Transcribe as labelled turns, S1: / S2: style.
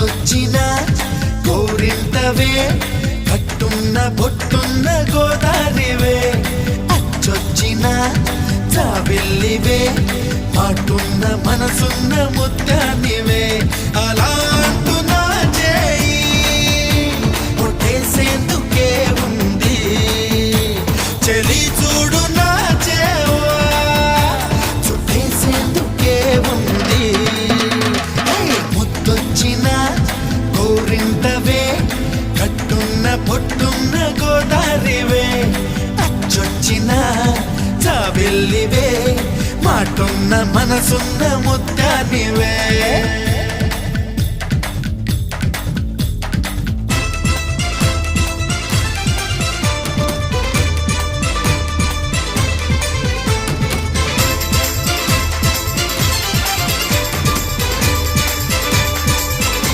S1: ముద్దొచ్చిన గోరింతవే కట్టున్న బొట్టున్న గోదారివే అచ్చొచ్చిన జాబిల్లివే మాటున్న మనసున్న ముత్యానివే అలా అంటున్నా చేయి కొట్టేసేందుకే ఉంది చెలి చూడు నా చేవా చుట్టేసేందుకే ఉంది ముద్దొచ్చిన గోరింతవే కట్టున్న పొట్టున్న గోదారివే అచ్చొచ్చిన జాబిల్లివే మాటున్న మనసున్న ముత్యానివే